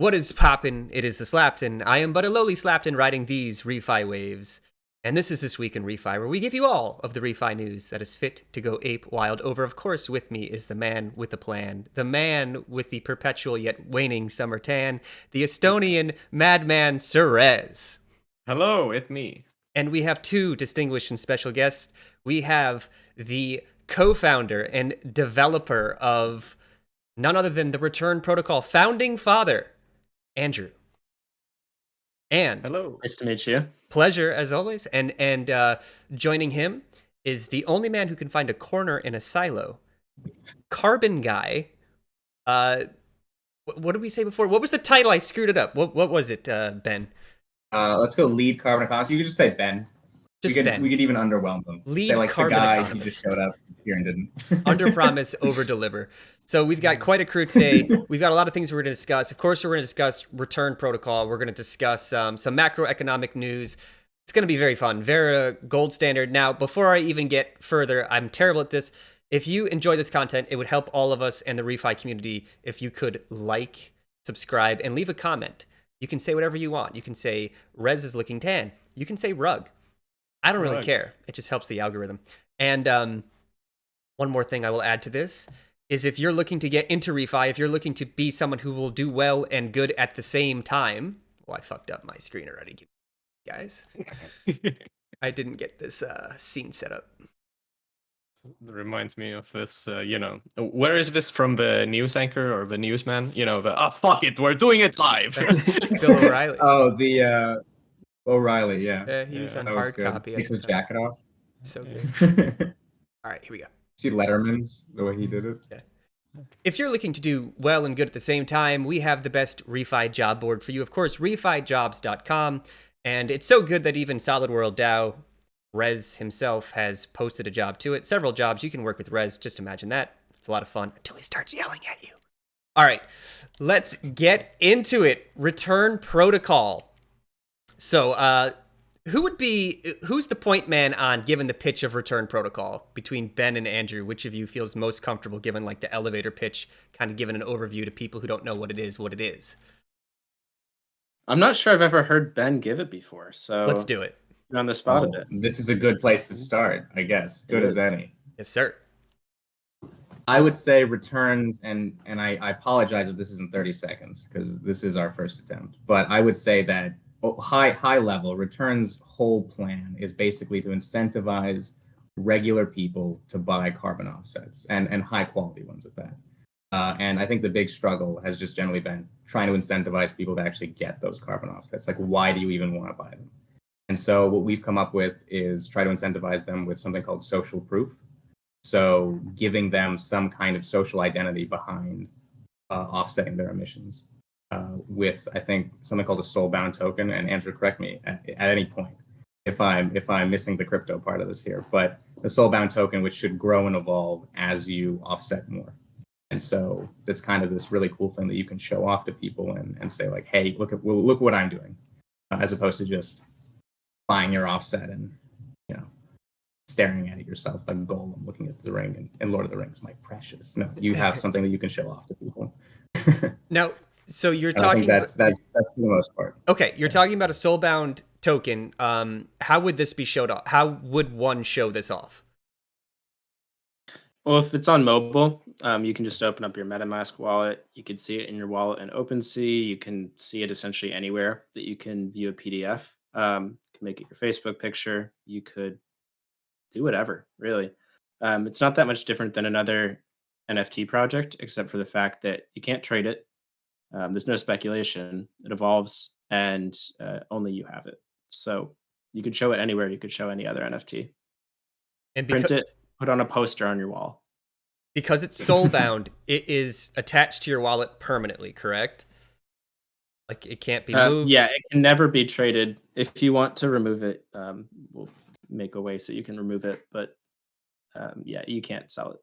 What is poppin'? It is the Slapton. I am but a lowly Slapton riding these ReFi waves. And this is This Week in ReFi, where we give you all of the ReFi news that is fit to go ape wild over. Of course, with me is the man with the plan, the man with the perpetual yet waning summer tan, the Estonian madman Sir Rez. Hello, it's me. And we have two distinguished and special guests. We have the co-founder and developer of none other than the Return Protocol, founding father, Andrew. And Hello. Nice to meet you. Pleasure as always. And joining him is the only man who can find a corner in a silo, Carbon Guy. What did we say before? What was the title? I screwed it up. What was it, Ben? Let's go lead carbon economist. You could just say Ben. Ben. We could even underwhelm them. Lead say like carbon the guy economist. who just showed up here and didn't. Under promise, over deliver. So we've got quite a crew today. We've got a lot of things we're going to discuss. Of course, we're going to discuss Return Protocol. We're going to discuss some macroeconomic news. It's going to be very fun. Verra, gold standard. Now, before I even get further, I'm terrible at this. If you enjoy this content, it would help all of us and the ReFi community if you could like, subscribe, and leave a comment. You can say whatever you want. You can say, Rez is looking tan. You can say rug. I don't really care. It just helps the algorithm. And one more thing I will add to this is if you're looking to get into ReFi, if you're looking to be someone who will do well and good at the same time. Oh, I fucked up my screen already, guys. I didn't get this scene set up. It reminds me of this, where is this from, the news anchor or the newsman? Fuck it, we're doing it live. That's Bill O'Reilly. Oh, the O'Reilly, yeah. He was on that was hard good. copy. Takes his jacket off. So good. All right, here we go. See Letterman's, the way he did it? Yeah. If you're looking to do well and good at the same time, we have the best ReFi job board for you. Of course, ReFiJobs.com. And it's so good that even Solid World DAO, Rez himself, has posted a job to it. Several jobs. You can work with Rez. Just imagine that. It's a lot of fun until he starts yelling at you. All right, let's get into it. Return Protocol. So, who's the point man on giving the pitch of Return Protocol between Ben and Andrew? Which of you feels most comfortable giving like the elevator pitch, kind of giving an overview to people who don't know what it is? I'm not sure I've ever heard Ben give it before, so Let's do it. you're on the spot a bit. This is a good place to start, I guess. Good as any. Yes, sir. I would say returns, and I apologize if this isn't 30 seconds, because this is our first attempt, but I would say that high level, returns' whole plan is basically to incentivize regular people to buy carbon offsets, and high quality ones at that. And I think the big struggle has just generally been trying to incentivize people to actually get those carbon offsets. Like, why do you even want to buy them? And so what we've come up with is try to incentivize them with something called social proof. So giving them some kind of social identity behind offsetting their emissions with, I think, something called a soul-bound token. And Andrew, correct me at any point if I'm missing the crypto part of this here. But the soul-bound token, which should grow and evolve as you offset more. And so that's kind of this really cool thing that you can show off to people and say like, hey, look what I'm doing, as opposed to just buying your offset and, staring at it yourself like Golem looking at the ring and Lord of the Rings, my precious. No, you have something that you can show off to people. Now, so you're talking. talking. That's for the most part. Okay, you're talking about a soul-bound token. How would this be showed off? How would one show this off? Well, if it's on mobile, you can just open up your MetaMask wallet. You can see it in your wallet in OpenSea. You can see it essentially anywhere that you can view a PDF. You can make it your Facebook picture. You could do whatever, really. It's not that much different than another NFT project, except for the fact that you can't trade it. There's no speculation. It evolves, and only you have it. So you could show it anywhere. You could show any other NFT. And print it, put on a poster on your wall. Because it's soul-bound, it is attached to your wallet permanently, correct? Like, it can't be moved? Yeah, it can never be traded. If you want to remove it, we'll make a way so you can remove it. But yeah, you can't sell it.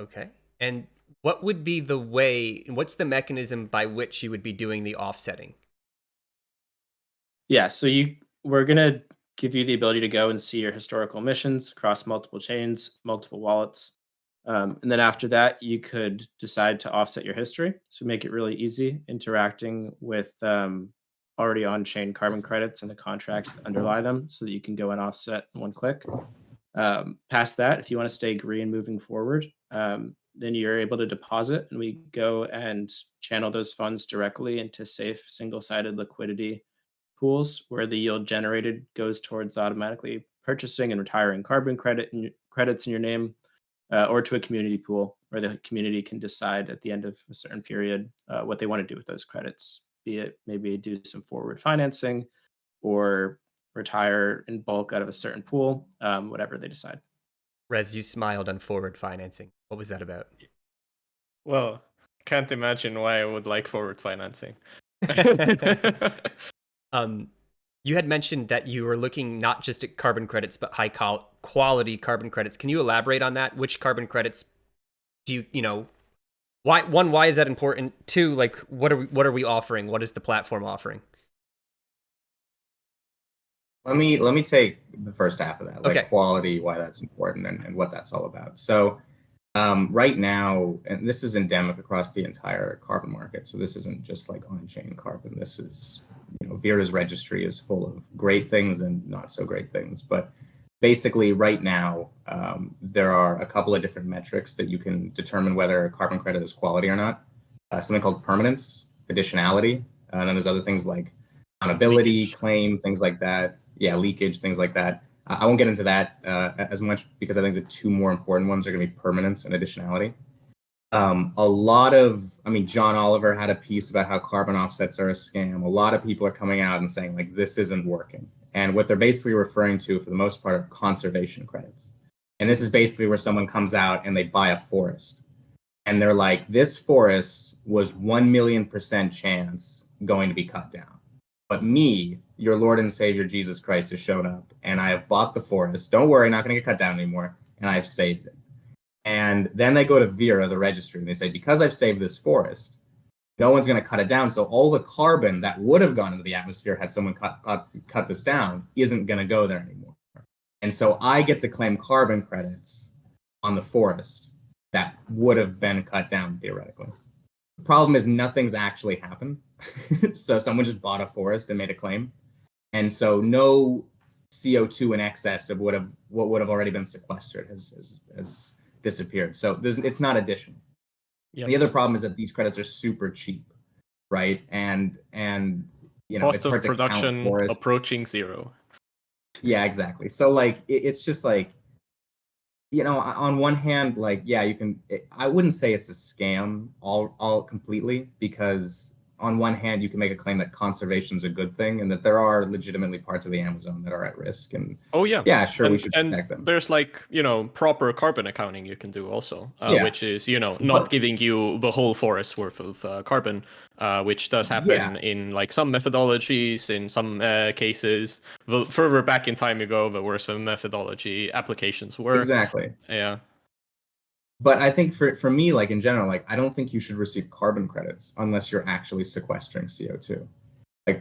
Okay. And what would be the way, what's the mechanism by which you would be doing the offsetting? Yeah, so we're going to give you the ability to go and see your historical emissions across multiple chains, multiple wallets. And then after that, you could decide to offset your history. So make it really easy interacting with already on-chain carbon credits and the contracts that underlie them so that you can go and offset in one click. Past that, if you want to stay green moving forward, then you're able to deposit and we go and channel those funds directly into safe single-sided liquidity pools where the yield generated goes towards automatically purchasing and retiring carbon credits in your name, or to a community pool where the community can decide at the end of a certain period what they want to do with those credits, be it maybe do some forward financing or retire in bulk out of a certain pool, whatever they decide. Rez, you smiled on forward financing. What was that about? Well, can't imagine why I would like forward financing. You had mentioned that you were looking not just at carbon credits, but high quality carbon credits. Can you elaborate on that? Which carbon credits do why is that important? Two, like what are we offering? What is the platform offering? Let me take the first half of that, like Okay. quality, why that's important, and what that's all about. So right now, and this is endemic across the entire carbon market. So this isn't just like on-chain carbon. This is, Verra's registry is full of great things and not so great things. But basically, right now, there are a couple of different metrics that you can determine whether a carbon credit is quality or not. Something called permanence, additionality, and then there's other things like accountability, claim, things like that. Yeah, leakage, things like that. I won't get into that as much because I think the two more important ones are going to be permanence and additionality. John Oliver had a piece about how carbon offsets are a scam. A lot of people are coming out and saying like this isn't working. And what they're basically referring to for the most part are conservation credits. And this is basically where someone comes out and they buy a forest. And they're like, this forest was 1,000,000% chance going to be cut down. But me, your Lord and Savior Jesus Christ, has shown up and I have bought the forest. Don't worry, not going to get cut down anymore. And I've saved it. And then they go to Verra, the registry, and they say, because I've saved this forest, no one's going to cut it down. So all the carbon that would have gone into the atmosphere had someone cut this down isn't going to go there anymore. And so I get to claim carbon credits on the forest that would have been cut down theoretically. The problem is nothing's actually happened. So someone just bought a forest and made a claim. And so no CO2 in excess of what would have already been sequestered has disappeared. So it's not additional. Yep. The other problem is that these credits are super cheap, right? And cost it's of hard to production count approaching zero. Yeah, exactly. So like it's just like, on one hand, like, yeah, I wouldn't say it's a scam all completely, because on one hand, you can make a claim that conservation is a good thing and that there are legitimately parts of the Amazon that are at risk. And yeah, sure, we should protect them. There's proper carbon accounting you can do also, which is, not giving you the whole forest worth of carbon, which does happen in some methodologies, in some cases. The further back in time you go, the worse the methodology applications were. Exactly. Yeah. But I think for me, like in general, like I don't think you should receive carbon credits unless you're actually sequestering CO2,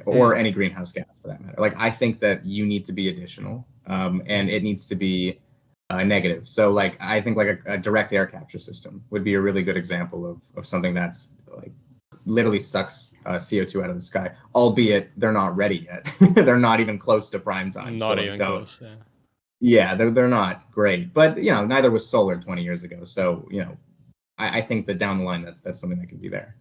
or any greenhouse gas for that matter. Like I think that you need to be additional, and it needs to be negative. So like I think like a direct air capture system would be a really good example of something that's like literally sucks CO2 out of the sky, albeit they're not ready yet. They're not even close to prime time. Not even close. Yeah. Yeah, they're not great, but neither was solar 20 years ago. So I think that down the line that's something that can be there.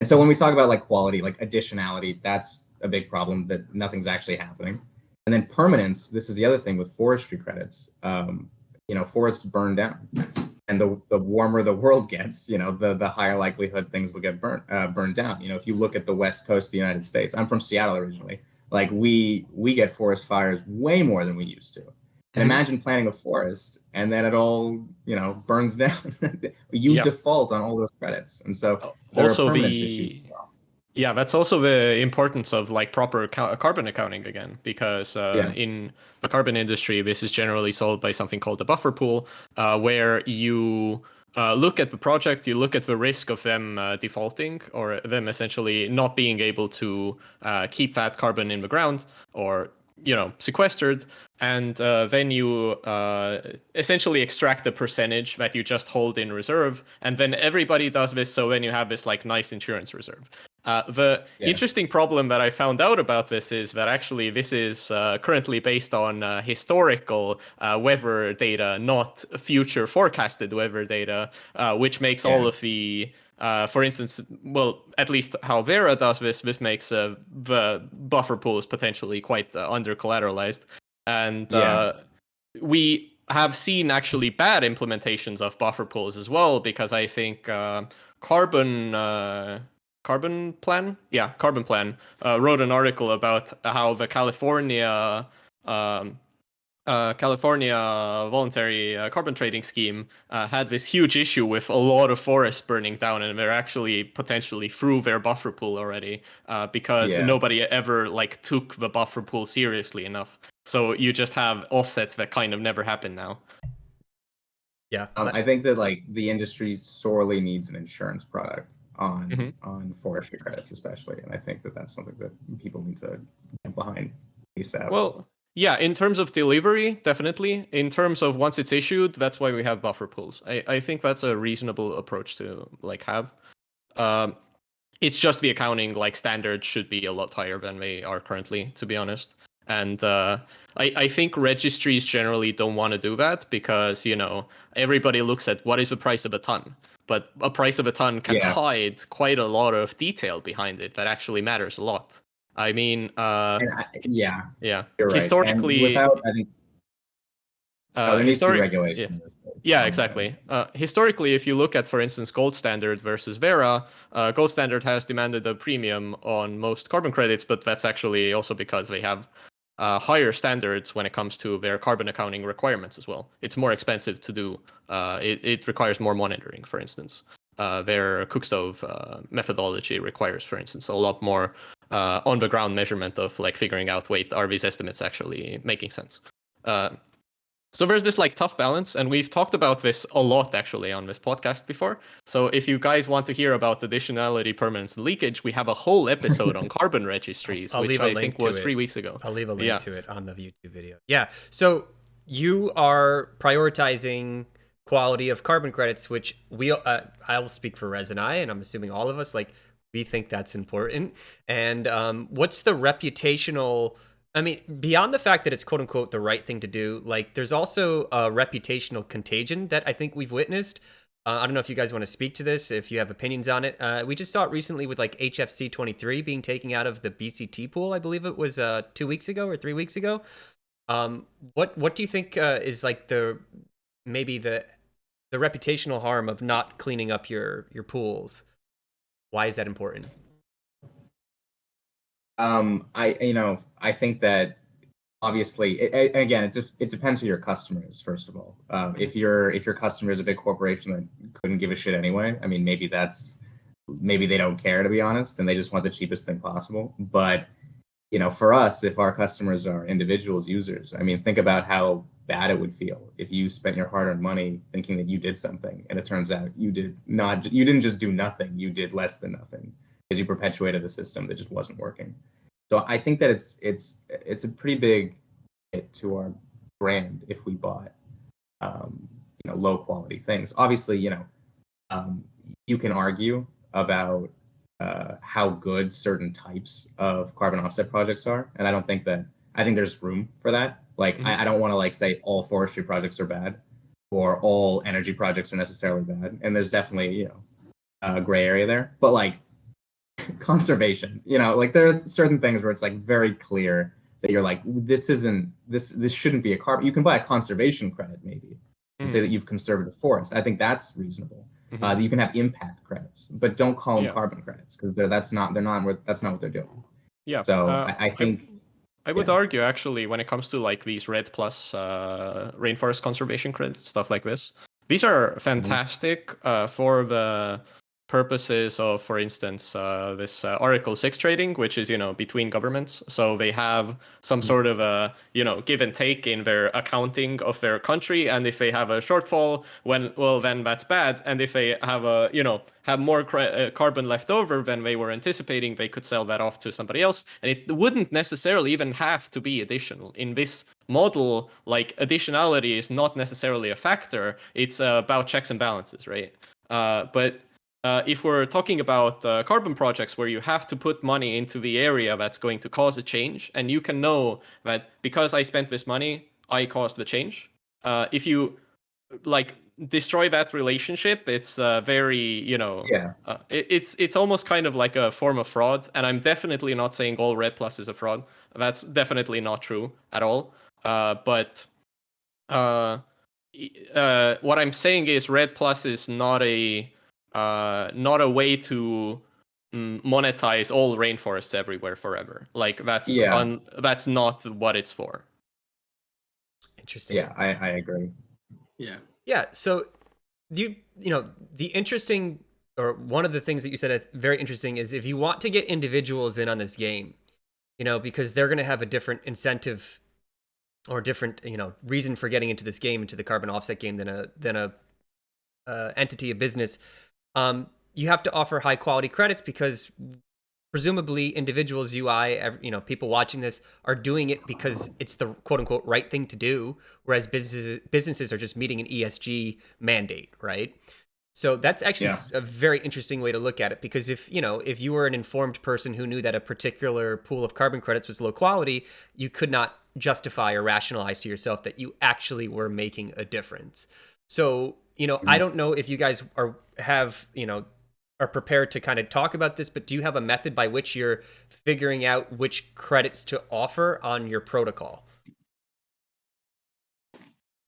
And so when we talk about like quality, like additionality, that's a big problem, that nothing's actually happening. And then permanence, this is the other thing with forestry credits. Forests burn down, and the warmer the world gets, the higher likelihood things will get burned down. If you look at the west coast of the United States, I'm from Seattle originally. Like we get forest fires way more than we used to. And imagine planting a forest and then it all, burns down. You default on all those credits. And so there are permanence issues as well. Yeah, that's also the importance of proper carbon accounting again, because in the carbon industry, this is generally solved by something called the buffer pool, where you look at the project, you look at the risk of them defaulting, or them essentially not being able to keep that carbon in the ground, or sequestered, and then you essentially extract the percentage that you just hold in reserve, and then everybody does this, so then you have this like nice insurance reserve. The interesting problem that I found out about this is that actually this is currently based on historical weather data, not future forecasted weather data, which makes all of the for instance, well, at least how Verra does this makes the buffer pools potentially quite under collateralized. And we have seen actually bad implementations of buffer pools as well, because I think Carbon Plan wrote an article about how the California voluntary carbon trading scheme had this huge issue with a lot of forests burning down, and they're actually potentially through their buffer pool already because nobody ever like took the buffer pool seriously enough. So you just have offsets that kind of never happen now. Yeah, I think that like the industry sorely needs an insurance product on forestry credits, especially, and I think that that's something that people need to get behind ASAP. Well, yeah, in terms of delivery, definitely. In terms of once it's issued, that's why we have buffer pools. I think that's a reasonable approach to like have. It's just the accounting like standards should be a lot higher than they are currently, to be honest. And I think registries generally don't want to do that because, everybody looks at what is the price of a ton. But a price of a ton can hide quite a lot of detail behind it that actually matters a lot. I mean, you're right. Historically, and without, I think, there needs to be regulation. Yeah, exactly. Historically, if you look at, for instance, Gold Standard versus Verra, Gold Standard has demanded a premium on most carbon credits, but that's actually also because they have higher standards when it comes to their carbon accounting requirements as well. It's more expensive to do. It requires more monitoring, for instance. Their cookstove methodology requires, for instance, a lot more on-the-ground measurement of like figuring out, wait, are these estimates actually making sense? So there's this like tough balance, and we've talked about this a lot actually on this podcast before. So if you guys want to hear about additionality, permanence, and leakage, we have a whole episode on carbon registries, which I think was 3 weeks ago. I'll leave a link to it on the YouTube video. Yeah. So you are prioritizing quality of carbon credits, which I will speak for Rez and I'm assuming all of us, like, we think that's important. And what's the reputational... I mean, beyond the fact that it's quote unquote the right thing to do, like there's also a reputational contagion that I think we've witnessed. I don't know if you guys want to speak to this, if you have opinions on it. We just saw it recently with like HFC 23 being taken out of the BCT pool. I believe it was 2 weeks ago or 3 weeks ago. What do you think is like the reputational harm of not cleaning up your pools? Why is that important? I think that obviously, again, it depends who your customer is. First of all, if your customer is a big corporation that couldn't give a shit anyway, I mean, maybe they don't care, to be honest, and they just want the cheapest thing possible. But for us, if our customers are individuals, users, I mean, think about how bad it would feel if you spent your hard-earned money thinking that you did something, and it turns out you didn't just do nothing, you did less than nothing, because you perpetuated a system that just wasn't working. So I think that it's a pretty big hit to our brand if we bought low quality things. Obviously, you can argue about how good certain types of carbon offset projects are, and I think there's room for that. Like I don't want to like say all forestry projects are bad or all energy projects are necessarily bad, and there's definitely a gray area there. But like conservation, like there are certain things where it's like very clear that you're like, this shouldn't be a carbon. You can buy a conservation credit maybe and say that you've conserved the forest. I think that's reasonable. You can have impact credits, but don't call them carbon credits because that's not what they're doing. Yeah. So I think I would argue actually when it comes to like these Red Plus rainforest conservation credits, stuff like this, these are fantastic for the purposes of, for instance, this Article 6 trading, which is, between governments. So they have some sort of a, give and take in their accounting of their country. And if they have a shortfall, then that's bad. And if they have have more carbon left over than they were anticipating, they could sell that off to somebody else. And it wouldn't necessarily even have to be additional. In this model, like, additionality is not necessarily a factor. It's about checks and balances, right? But if we're talking about carbon projects where you have to put money into the area that's going to cause a change, and you can know that because I spent this money, I caused the change. If you destroy that relationship, it's very, it's almost kind of like a form of fraud. And I'm definitely not saying all Red Plus is a fraud. That's definitely not true at all. But what I'm saying is Red Plus is not a way to monetize all rainforests everywhere forever. Like, that's not what it's for. Interesting. Yeah, I agree. Yeah. So the interesting, or one of the things that you said that's very interesting, is if you want to get individuals in on this game, because they're going to have a different incentive or different, reason for getting into this game, into the carbon offset game, than a entity, a business. You have to offer high quality credits because presumably individuals, people watching this are doing it because it's the quote unquote right thing to do, whereas businesses are just meeting an ESG mandate, right? So that's actually a very interesting way to look at it, because if you were an informed person who knew that a particular pool of carbon credits was low quality, you could not justify or rationalize to yourself that you actually were making a difference. So, I don't know if you guys are prepared to kind of talk about this, but do you have a method by which you're figuring out which credits to offer on your protocol?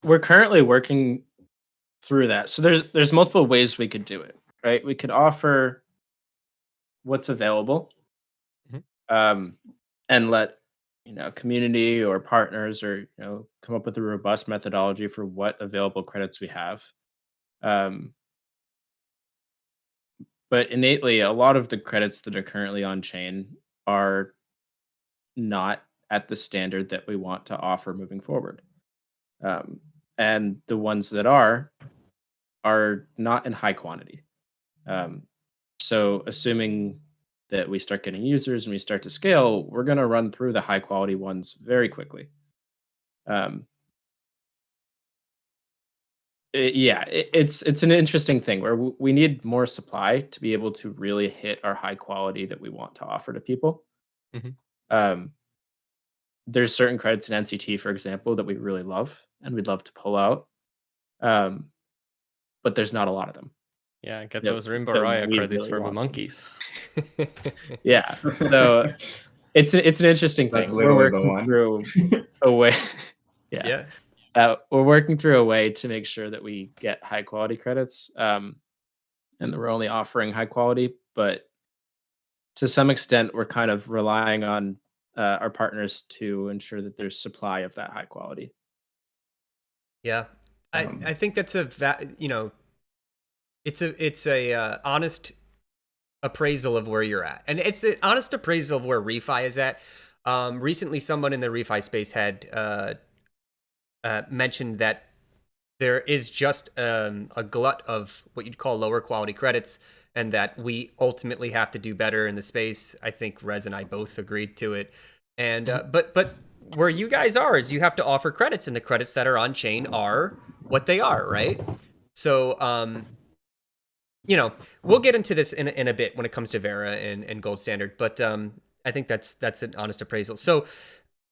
We're currently working through that. So there's multiple ways we could do it, right? We could offer what's available, and let community or partners or come up with a robust methodology for what available credits we have. But innately, a lot of the credits that are currently on chain are not at the standard that we want to offer moving forward. And the ones that are not in high quantity. So assuming that we start getting users and we start to scale, we're going to run through the high quality ones very quickly. It's an interesting thing where we need more supply to be able to really hit our high quality that we want to offer to people. There's certain credits in NCT, for example, that we really love and we'd love to pull out, but there's not a lot of them. Yeah, get those Rimbaraya credits for the monkeys. Yeah, so it's an interesting thing. We're working through a way. We're working through a way to make sure that we get high quality credits, and that we're only offering high quality. But to some extent, we're kind of relying on our partners to ensure that there's supply of that high quality. Yeah, I think that's it's a honest appraisal of where you're at, and it's the honest appraisal of where ReFi is at. Recently, someone in the ReFi space had mentioned that there is just a glut of what you'd call lower quality credits, and that we ultimately have to do better in the space. I think Rez and I both agreed to it. And but where you guys are is you have to offer credits, and the credits that are on chain are what they are, right? So we'll get into this in a bit when it comes to Verra and Gold Standard, but I think that's an honest appraisal. So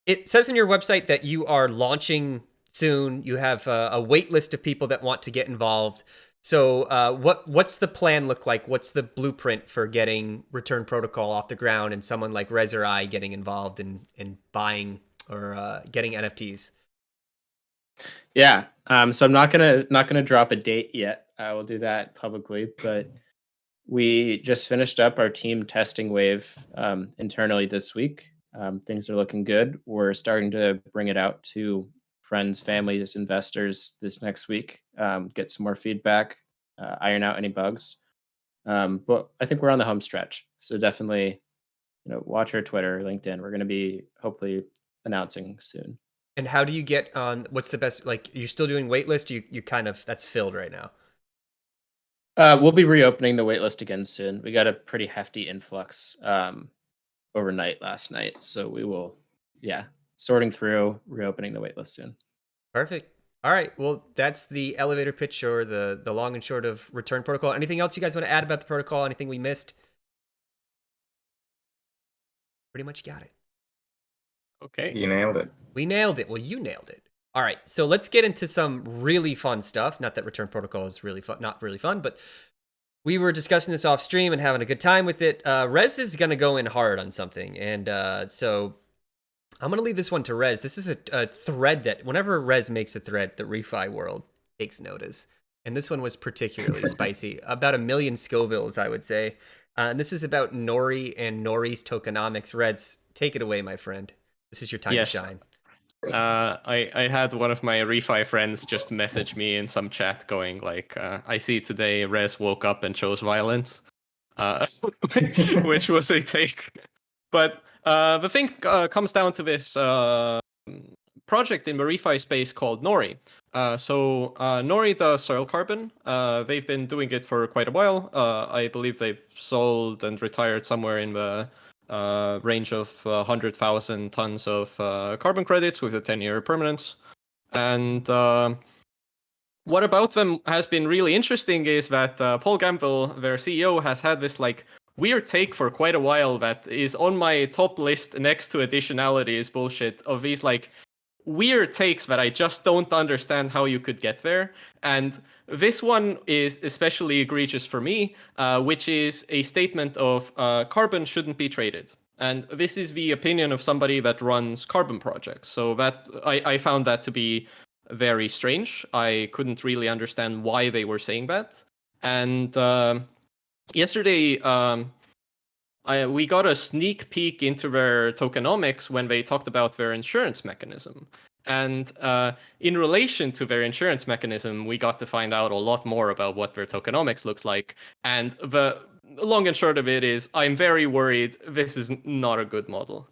it says in your website that you are launching soon. You have a wait list of people that want to get involved. So what's the plan look like? What's the blueprint for getting Return Protocol off the ground and someone like Rez or I getting involved in buying or getting NFTs? Yeah. So I'm not gonna drop a date yet. I will do that publicly, but we just finished up our team testing wave internally this week. Things are looking good. We're starting to bring it out to friends, families, investors this next week. Get some more feedback, iron out any bugs. But I think we're on the home stretch. So definitely, watch our Twitter, LinkedIn. We're going to be hopefully announcing soon. And how do you get on? What's the best? Like, you're still doing waitlist? You kind of that's filled right now. We'll be reopening the waitlist again soon. We got a pretty hefty influx overnight last night, so we will, sorting through reopening the waitlist soon. Perfect. All right. Well, that's the elevator pitch or the long and short of return protocol. Anything else you guys want to add about the protocol? Anything we missed? Pretty much got it. Okay. You nailed it. We nailed it. Well, you nailed it. All right. So let's get into some really fun stuff. Not that return protocol is really fun, not really fun, but we were discussing this off stream and having a good time with it. Rez is going to go in hard on something. And so I'm going to leave this one to Rez. This is a thread that whenever Rez makes a thread, the ReFi world takes notice. And this one was particularly spicy. About 1 million Scovilles, I would say. And this is about Nori and Nori's tokenomics. Rez, take it away, my friend. This is your time to shine. I had one of my ReFi friends just message me in some chat going like, I see today Rez woke up and chose violence, which was a take. But the thing comes down to this project in the ReFi space called Nori. So Nori does soil carbon. They've been doing it for quite a while. I believe they've sold and retired somewhere in the range of 100,000 tons of carbon credits with a 10-year permanence. And what about them has been really interesting is that Paul Gamble, their CEO, has had this like weird take for quite a while that is on my top list next to additionality is bullshit of these like weird takes that I just don't understand how you could get there. And this one is especially egregious for me, which is a statement of carbon shouldn't be traded. And this is the opinion of somebody that runs carbon projects. So that I found that to be very strange. I couldn't really understand why they were saying that. And yesterday, we got a sneak peek into their tokenomics when they talked about their insurance mechanism. And in relation to their insurance mechanism, we got to find out a lot more about what their tokenomics looks like. And the long and short of it is, I'm very worried this is not a good model.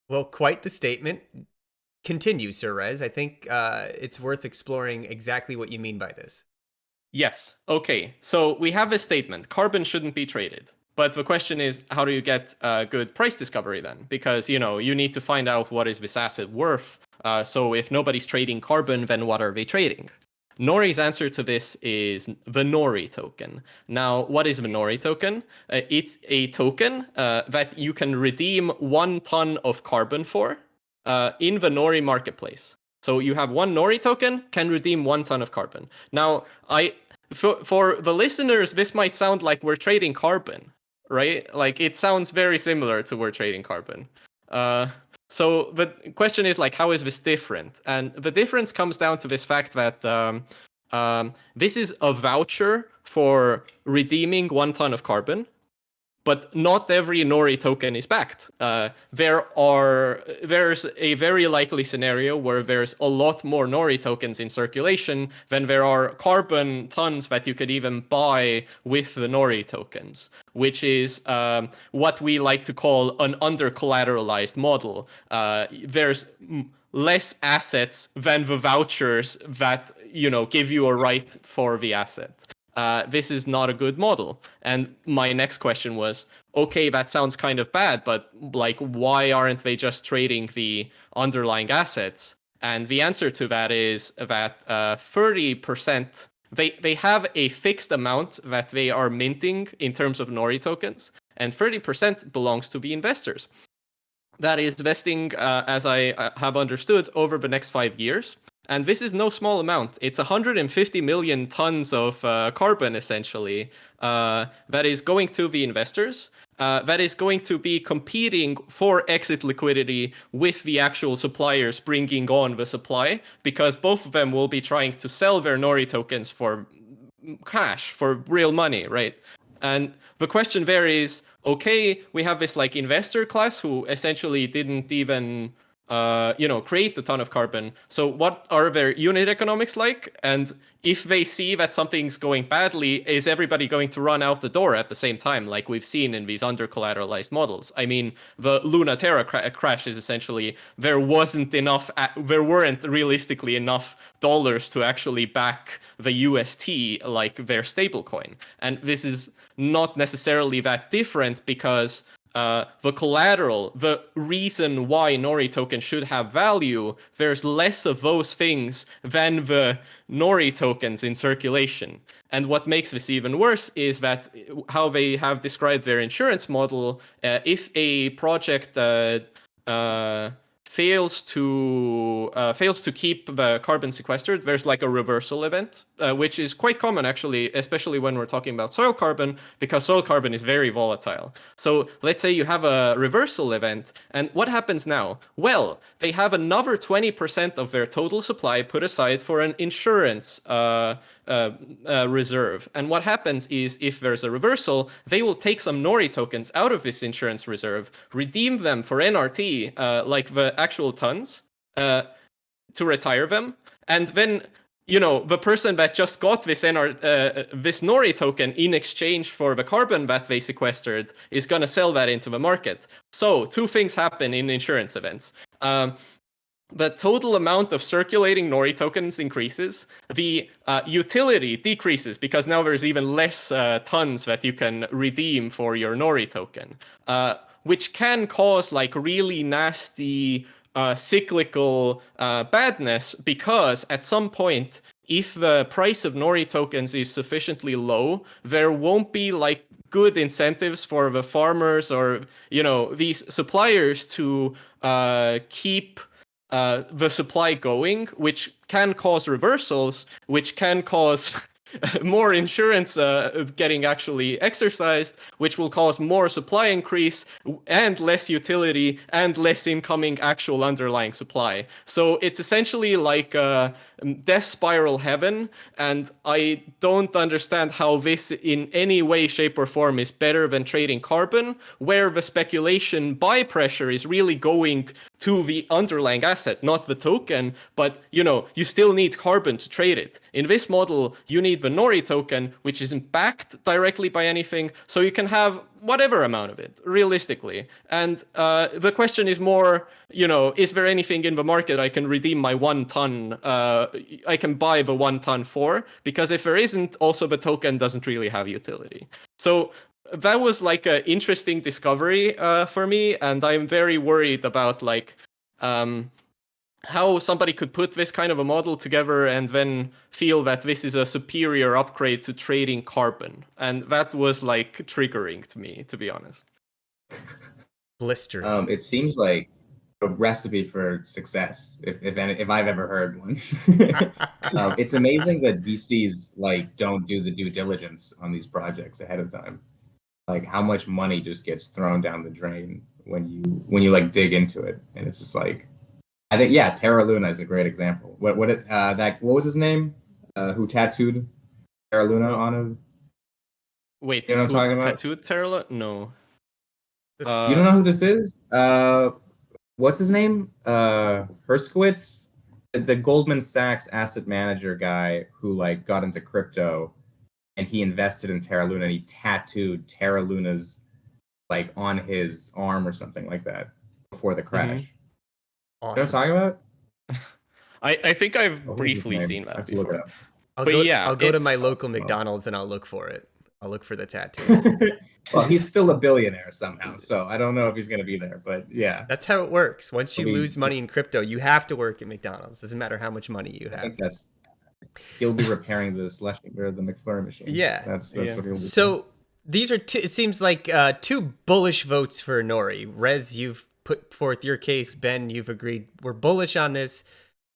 Well, quite the statement. Continue, Sir Rez. I think it's worth exploring exactly what you mean by this. Yes. Okay. So we have this statement: carbon shouldn't be traded. But the question is, how do you get good price discovery then? Because you need to find out what is this asset worth. So if nobody's trading carbon, then what are they trading? Nori's answer to this is the Nori token. Now, what is the Nori token? It's a token that you can redeem 1 ton of carbon for in the Nori marketplace. So you have 1 Nori token, can redeem 1 ton of carbon. Now, for the listeners, this might sound like we're trading carbon, right? Like it sounds very similar to we're trading carbon. So the question is like, how is this different? And the difference comes down to this fact that this is a voucher for redeeming 1 ton of carbon. But not every Nori token is backed. There's a very likely scenario where there's a lot more Nori tokens in circulation than there are carbon tons that you could even buy with the Nori tokens, which is what we like to call an under-collateralized model. There's less assets than the vouchers that give you a right for the asset. This is not a good model. And my next question was, okay, that sounds kind of bad, but like, why aren't they just trading the underlying assets? And the answer to that is that 30%, they have a fixed amount that they are minting in terms of Nori tokens, and 30% belongs to the investors. That is vesting, as I have understood, over the next 5 years. And this is no small amount. It's 150 million tons of carbon, essentially, that is going to the investors, that is going to be competing for exit liquidity with the actual suppliers bringing on the supply, because both of them will be trying to sell their Nori tokens for cash, for real money, right? And the question there is, okay, we have this like investor class who essentially didn't even create a ton of carbon. So what are their unit economics like? And if they see that something's going badly, is everybody going to run out the door at the same time, like we've seen in these under-collateralized models? I mean, the Luna Terra crash is essentially there weren't realistically enough dollars to actually back the UST, like their stablecoin. And this is not necessarily that different because the collateral, the reason why Nori token should have value, there's less of those things than the Nori tokens in circulation. And what makes this even worse is that how they have described their insurance model, if a project fails to keep the carbon sequestered, there's like a reversal event, which is quite common actually, especially when we're talking about soil carbon, because soil carbon is very volatile. So let's say you have a reversal event, and what happens now? Well, they have another 20% of their total supply put aside for an insurance reserve. And what happens is, if there's a reversal, they will take some Nori tokens out of this insurance reserve, redeem them for NRT, like the actual tons, to retire them, and then the person that just got this this Nori token in exchange for the carbon that they sequestered is going to sell that into the market. So two things happen in insurance events. The total amount of circulating Nori tokens increases. The utility decreases because now there's even less tons that you can redeem for your Nori token, which can cause like really nasty cyclical badness, because at some point, if the price of Nori tokens is sufficiently low, there won't be like good incentives for the farmers or these suppliers to keep the supply going, which can cause reversals, which can cause more insurance getting actually exercised, which will cause more supply increase and less utility and less incoming actual underlying supply. So it's essentially like death spiral heaven, and I don't understand how this in any way, shape, or form is better than trading carbon, where the speculation buy pressure is really going to the underlying asset, not the token, but you still need carbon to trade it. In this model, you need the Nori token, which isn't backed directly by anything, so you can have whatever amount of it, realistically. And the question is more, is there anything in the market I can redeem my 1 ton, I can buy the 1 ton for? Because if there isn't, also the token doesn't really have utility. So that was like an interesting discovery for me, and I'm very worried about like how somebody could put this kind of a model together and then feel that this is a superior upgrade to trading carbon. And that was like triggering to me, to be honest. Blistering. It seems like a recipe for success, if I've ever heard one. It's amazing that VCs like don't do the due diligence on these projects ahead of time. Like how much money just gets thrown down the drain when you like dig into it, and it's just like, I think Terra Luna is a great example. What was his name? Who tattooed Terra Luna on him? Wait, you know what I'm talking about? Tattooed Terra Luna? No. You don't know who this is? What's his name? Herskowitz, the Goldman Sachs asset manager guy who like got into crypto, and he invested in Terra Luna, and he tattooed Terra Luna's like on his arm or something like that before the crash. Awesome. You know what I'm talking about? I think I've briefly seen that before. I'll go to my local McDonald's and I'll look for it. I'll look for the tattoo. Well, he's still a billionaire somehow, so I don't know if he's going to be there, but yeah. That's how it works. Once you lose money in crypto, you have to work at McDonald's. Doesn't matter how much money you have. I think he'll be repairing the McFlurry machine. Yeah. That's what he'll be So these are it seems like 2 bullish votes for Nori. Rez, you've put forth your case. Ben, you've agreed we're bullish on this.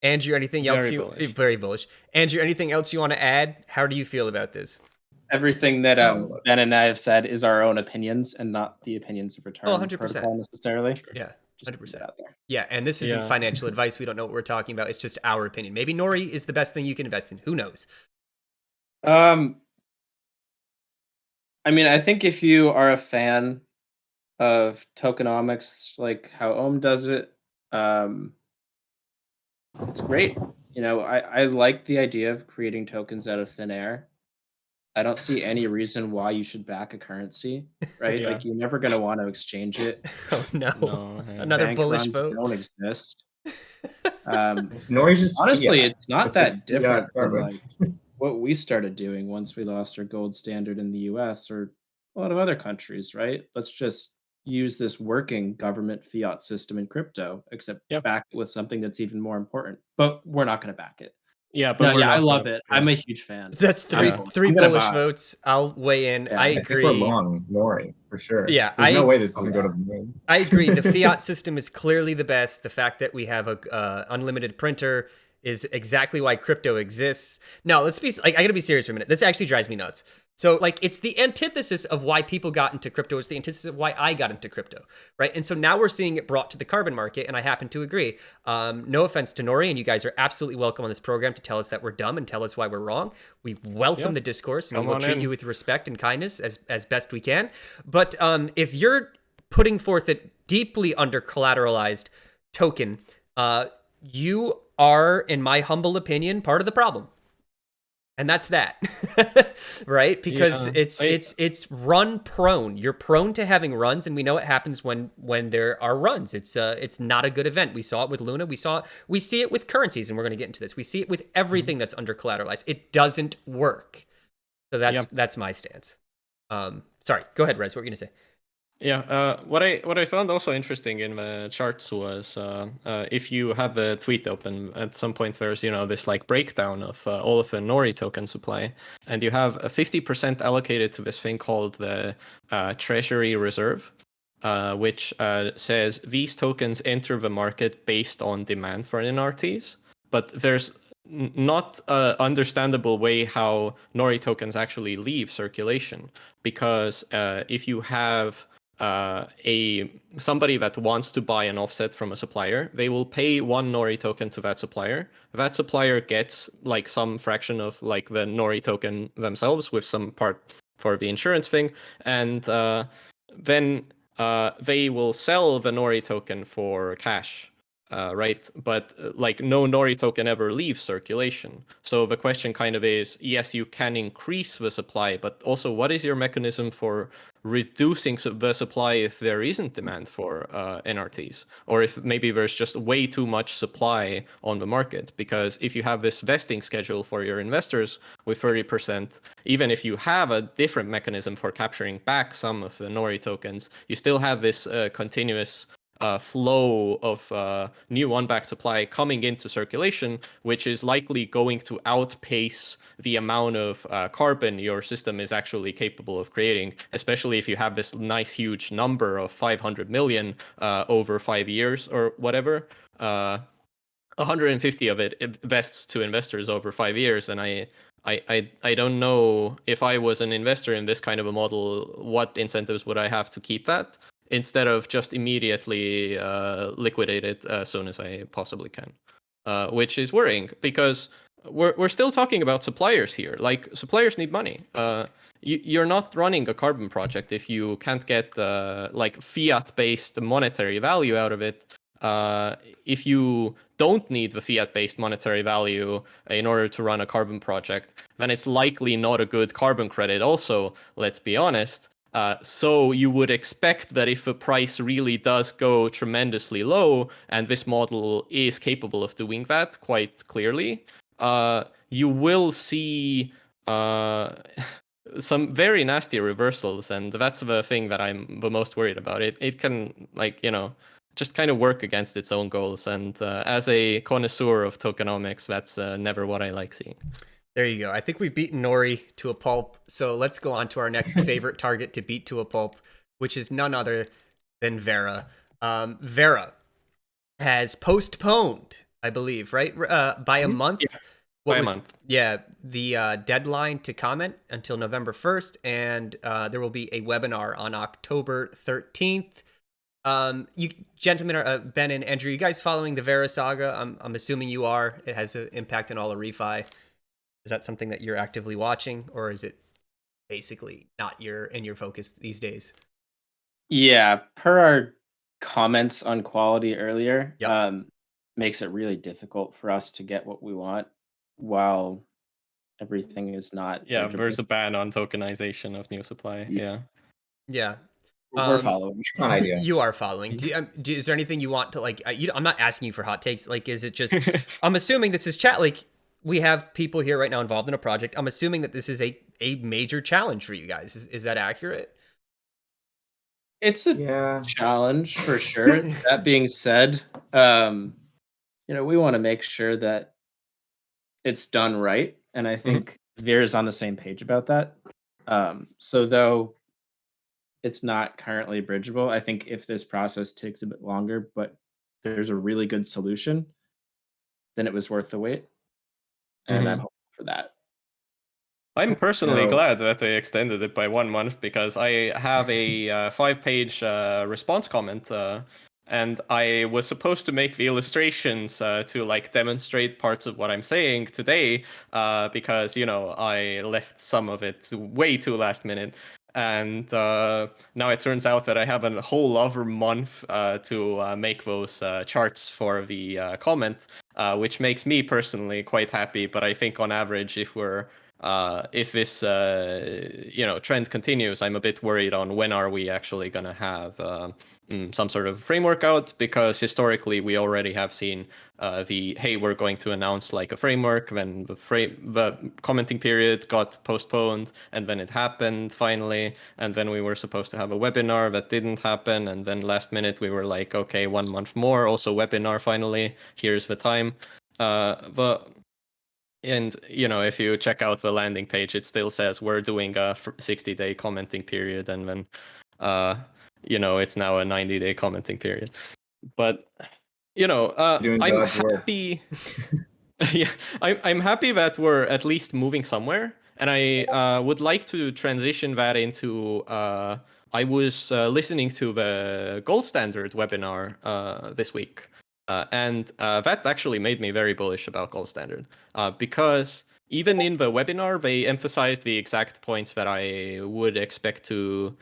Andrew, anything else very bullish. Andrew, anything else you want to add? How do you feel about this? Everything that Ben and I have said is our own opinions and not the opinions of Return 100%. Protocol necessarily. Yeah, 100% out there. Yeah, and this isn't financial advice. We don't know what we're talking about. It's just our opinion. Maybe Nori is the best thing you can invest in. Who knows? I mean, I think if you are a fan of tokenomics, like how Ohm does it, Um, it's great. I like the idea of creating tokens out of thin air. I don't see any reason why you should back a currency, right? Yeah. Like you're never going to want to exchange it. Oh no. No. Another Bank bullish runs vote. don't exist. Um, It's Nori's just Honestly, fiat. it's not It's like that different fiat from carbon. like what we started doing once we lost our gold standard in the US or a lot of other countries, right? Let's just use this working government fiat system in crypto, except Yeah. back it with something that's even more important. But we're not going to back it. Yeah, but No, we're yeah, I not love gonna. it. Yeah. I'm a huge fan. That's three Yeah. three I'm gonna bullish buy. votes. I'll weigh in. Yeah. I I think we're agree. long, Nori, for sure. Yeah, There's no way this Oh, doesn't yeah. go to the moon. I agree. The fiat system is clearly the best. The fact that we have a unlimited printer is exactly why crypto exists. No, let's be like, I gotta be serious for a minute. This actually drives me nuts. So like it's the antithesis of why people got into crypto. It's the antithesis of why I got into crypto, right? And so now we're seeing it brought to the carbon market, and I happen to agree. No offense to Nori, and you guys are absolutely welcome on this program to tell us that we're dumb and tell us why we're wrong. We welcome Yeah. the discourse, and Come we will on treat in. you with respect and kindness as best we can. But if you're putting forth a deeply under collateralized token, you are, in my humble opinion, part of the problem. And that's that. Right? Because Yeah, it's run prone. You're prone to having runs, and we know it happens when there are runs. It's not a good event. We saw it with Luna. We see it with currencies, and we're going to get into this. We see it with everything that's under collateralized. It doesn't work. So that's my stance. Sorry, go ahead, Rez. What were you going to say? Yeah, what I found also interesting in the charts was if you have the tweet open at some point, there's this like breakdown of all of the Nori token supply, and you have a 50% allocated to this thing called the Treasury Reserve, which says these tokens enter the market based on demand for NRTs, but there's not a understandable way how Nori tokens actually leave circulation, because if you have somebody that wants to buy an offset from a supplier, they will pay one Nori token to that supplier. That supplier gets like some fraction of like the Nori token themselves with some part for the insurance thing, and then they will sell the Nori token for cash. Right, but like no Nori token ever leaves circulation. So the question kind of is, yes, you can increase the supply, but also what is your mechanism for reducing the supply if there isn't demand for NRTs, or if maybe there's just way too much supply on the market? Because if you have this vesting schedule for your investors with 30%, even if you have a different mechanism for capturing back some of the Nori tokens, you still have this continuous flow of new unbacked supply coming into circulation, which is likely going to outpace the amount of carbon your system is actually capable of creating, especially if you have this nice huge number of 500 million over 5 years or whatever. 150 of it vests to investors over 5 years, and I don't know, if I was an investor in this kind of a model, what incentives would I have to keep that instead of just immediately liquidate it as soon as I possibly can, which is worrying, because we're still talking about suppliers here. Like, suppliers need money. You're not running a carbon project if you can't get like fiat-based monetary value out of it. If you don't need the fiat-based monetary value in order to run a carbon project, then it's likely not a good carbon credit also, let's be honest. So you would expect that if the price really does go tremendously low, and this model is capable of doing that quite clearly, you will see some very nasty reversals, and that's the thing that I'm the most worried about. It can, like, just kind of work against its own goals, and as a connoisseur of tokenomics, that's never what I like seeing. There you go. I think we've beaten Nori to a pulp. So let's go on to our next favorite target to beat to a pulp, which is none other than Verra. Verra has postponed, I believe, right? By a month. Yeah, by a month. Yeah, the deadline to comment until November 1st, and there will be a webinar on October 13th. You gentlemen, Ben and Andrew, you guys following the Verra saga? I'm assuming you are. It has an impact on all of ReFi. Is that something that you're actively watching, or is it basically not in your focus these days? Yeah, per our comments on quality earlier, Yep. makes it really difficult for us to get what we want while everything is not Yeah, bridgeable. there's a ban on tokenization of new supply. Yeah. Yeah. We're following. It's not ideal. You are following. Is there anything you want to like? I'm not asking you for hot takes. Like, is it just? I'm assuming this is chat. Like, we have people here right now involved in a project. I'm assuming that this is a major challenge for you guys. Is that accurate? It's a challenge for sure. That being said, we want to make sure that it's done right, and I think Verra's on the same page about that. So though it's not currently bridgeable, I think if this process takes a bit longer, but there's a really good solution, then it was worth the wait, and I'm hoping for that. I'm personally glad that they extended it by 1 month because I have a 5-page response comment, and I was supposed to make the illustrations to like demonstrate parts of what I'm saying today, because I left some of it way too last minute. And now it turns out that I have a whole other month to make those charts for the comment, which makes me personally quite happy. But I think on average, if this trend continues, I'm a bit worried on when are we actually going to have some sort of framework out, because historically we already have seen hey, we're going to announce like a framework, then the commenting period got postponed, and then it happened finally, and then we were supposed to have a webinar that didn't happen, and then last minute we were like, okay, 1 month more, also webinar finally, here's the time. And if you check out the landing page, it still says we're doing a 60-day commenting period, and then it's now a 90-day commenting period. But I'm happy. Yeah, I'm happy that we're at least moving somewhere, and I would like to transition that into. I was listening to the gold standard webinar this week. And that actually made me very bullish about gold standard, because even in the webinar, they emphasized the exact points that I would expect to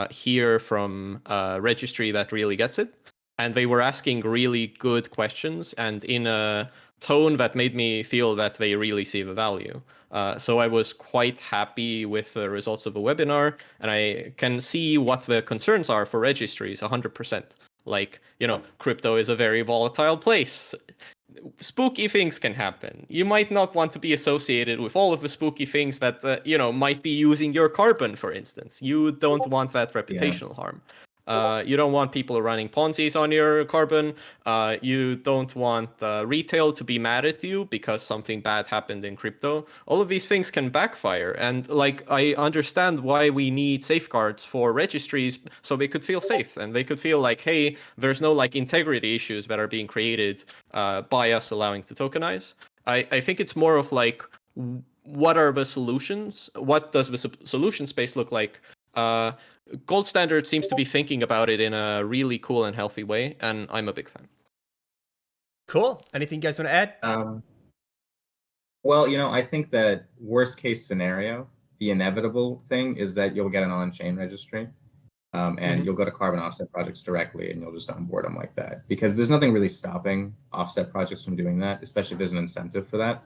hear from a registry that really gets it. And they were asking really good questions and in a tone that made me feel that they really see the value. So I was quite happy with the results of the webinar, and I can see what the concerns are for registries 100%. Like, crypto is a very volatile place. Spooky things can happen. You might not want to be associated with all of the spooky things that, might be using your carbon, for instance. You don't want that reputational harm. You don't want people running Ponzi's on your carbon. You don't want retail to be mad at you because something bad happened in crypto. All of these things can backfire. And I understand why we need safeguards for registries so they could feel safe and they could feel like, hey, there's no integrity issues that are being created by us allowing to tokenize. I think it's more of what are the solutions? What does the solution space look like? Gold Standard seems to be thinking about it in a really cool and healthy way, and I'm a big fan. Cool. Anything you guys want to add? Well, I think that worst case scenario, the inevitable thing is that you'll get an on-chain registry, and you'll go to carbon offset projects directly, and you'll just onboard them like that, because there's nothing really stopping offset projects from doing that, especially if there's an incentive for that.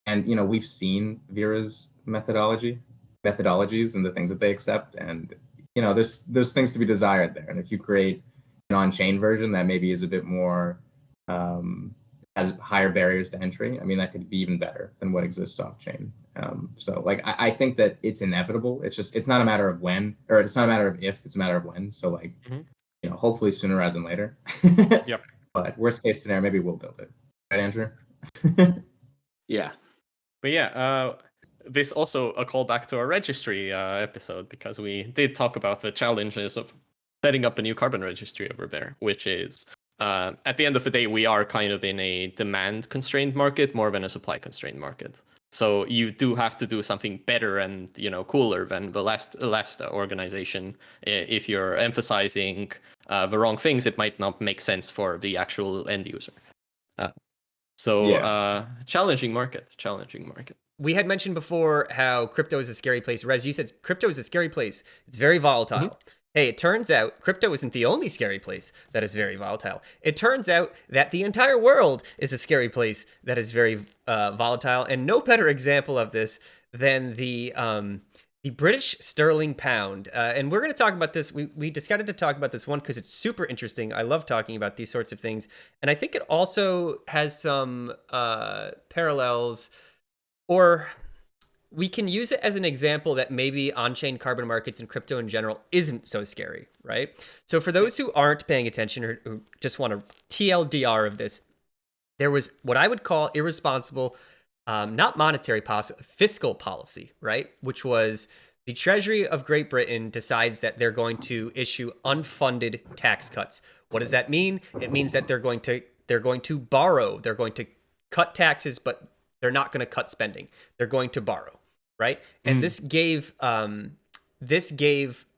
And we've seen Verra's methodologies and the things that they accept, and there's things to be desired there. And if you create an on-chain version that maybe is a bit more has higher barriers to entry, I mean, that could be even better than what exists off-chain. So I think that it's inevitable. It's not a matter of when, or it's not a matter of if, it's a matter of when. So hopefully sooner rather than later. Yep. But worst case scenario, maybe we'll build it. Right, Andrew? Yeah. But yeah, this also a callback to our registry episode, because we did talk about the challenges of setting up a new carbon registry over there, which is at the end of the day, we are kind of in a demand constrained market more than a supply constrained market. So you do have to do something better and cooler than the last organization. If you're emphasizing the wrong things, it might not make sense for the actual end user. Challenging market. We had mentioned before how crypto is a scary place. Rez, you said crypto is a scary place. It's very volatile. Hey, it turns out crypto isn't the only scary place that is very volatile. It turns out that the entire world is a scary place that is very volatile, and no better example of this than the British sterling pound. And we're going to talk about this. We decided to talk about this one because it's super interesting. I love talking about these sorts of things, and I think it also has some parallels, or we can use it as an example that maybe on-chain carbon markets and crypto in general isn't so scary, right? So for those who aren't paying attention or who just want a TLDR of this, there was what I would call irresponsible, not monetary policy, fiscal policy, right? Which was the Treasury of Great Britain decides that they're going to issue unfunded tax cuts. What does that mean? It means that they're going to borrow. They're going to cut taxes, but they're not going to cut spending. They're going to borrow. Right, and this gave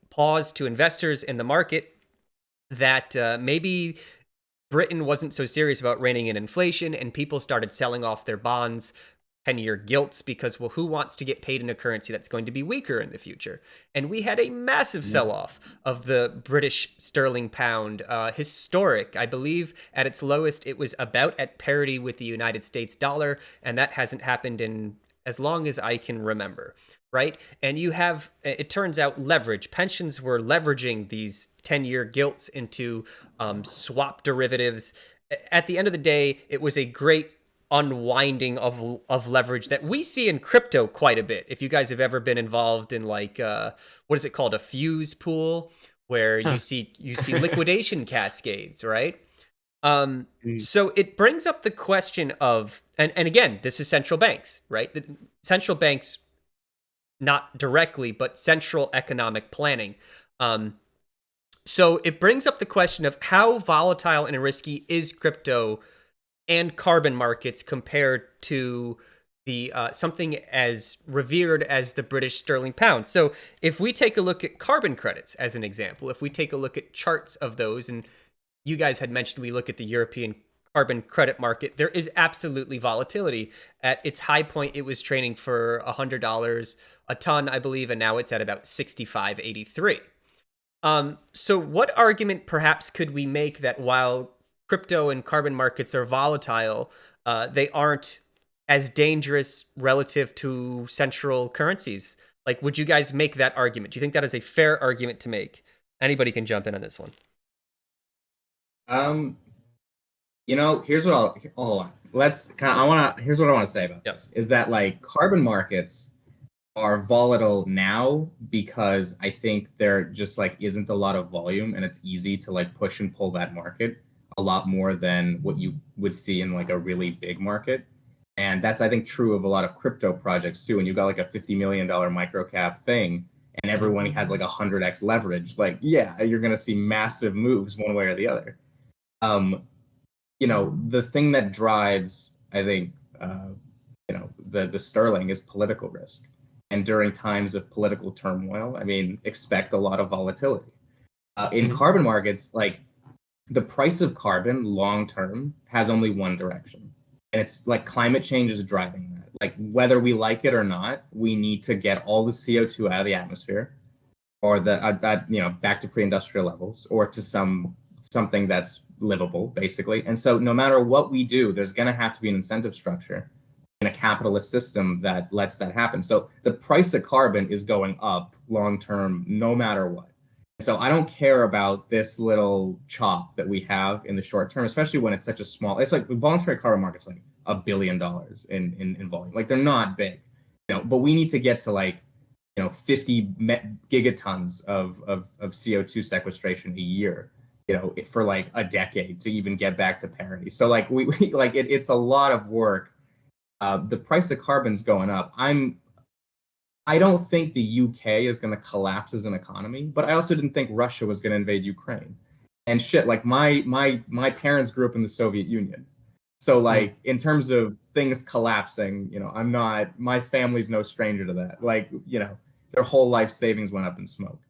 pause to investors in the market that maybe Britain wasn't so serious about reining in inflation, and people started selling off their bonds, 10-year gilts, because, well, who wants to get paid in a currency that's going to be weaker in the future? And we had a massive sell-off of the British sterling pound, historic. I believe at its lowest, it was about at parity with the United States dollar, and that hasn't happened in as long as I can remember, right? And you have, it turns out, leverage. Pensions were leveraging these 10-year gilts into swap derivatives. At the end of the day, it was a great unwinding of leverage that we see in crypto quite a bit. If you guys have ever been involved in like, what is it called? A fuse pool, where you see liquidation cascades, right? So it brings up the question of, and again, this is central banks, right? The central banks, not directly, but central economic planning. So it brings up the question of how volatile and risky is crypto and carbon markets compared to the something as revered as the British sterling pound. So if we take a look at carbon credits as an example, if we take a look at charts of those, and you guys had mentioned we look at the European carbon credit market, there is absolutely volatility. At its high point, it was trading for $100 a ton, I believe, and now it's at about $65.83. So what argument perhaps could we make that while crypto and carbon markets are volatile, they aren't as dangerous relative to central currencies? Like, would you guys make that argument? Do you think that is a fair argument to make? Anybody can jump in on this one. Here's what here's what I want to say about this is that, like, carbon markets are volatile now because I think there just like isn't a lot of volume, and it's easy to like push and pull that market a lot more than what you would see in like a really big market. And that's, I think, true of a lot of crypto projects too. When you've got like a $50 million micro cap thing and everyone has like 100x leverage, like, yeah, you're going to see massive moves one way or the other. The thing that drives, I think, the sterling is political risk. And during times of political turmoil, I mean, expect a lot of volatility. In carbon markets, like, the price of carbon long term has only one direction. And it's like climate change is driving that. Like, whether we like it or not, we need to get all the CO2 out of the atmosphere, or back to pre-industrial levels, or to something that's livable, basically. And so no matter what we do, there's going to have to be an incentive structure in a capitalist system that lets that happen. So the price of carbon is going up long term, no matter what. So I don't care about this little chop that we have in the short term, especially when it's such a small. It's like voluntary carbon markets, like $1 billion in volume. Like, they're not big, but we need to get to like 50 gigatons of CO2 sequestration a year, for like a decade to even get back to parity. So like we like it's a lot of work. The price of carbon's going up. I don't think the UK is going to collapse as an economy, but I also didn't think Russia was going to invade Ukraine. And shit, like my parents grew up in the Soviet Union. So like in terms of things collapsing, my family's no stranger to that. Like, their whole life savings went up in smoke.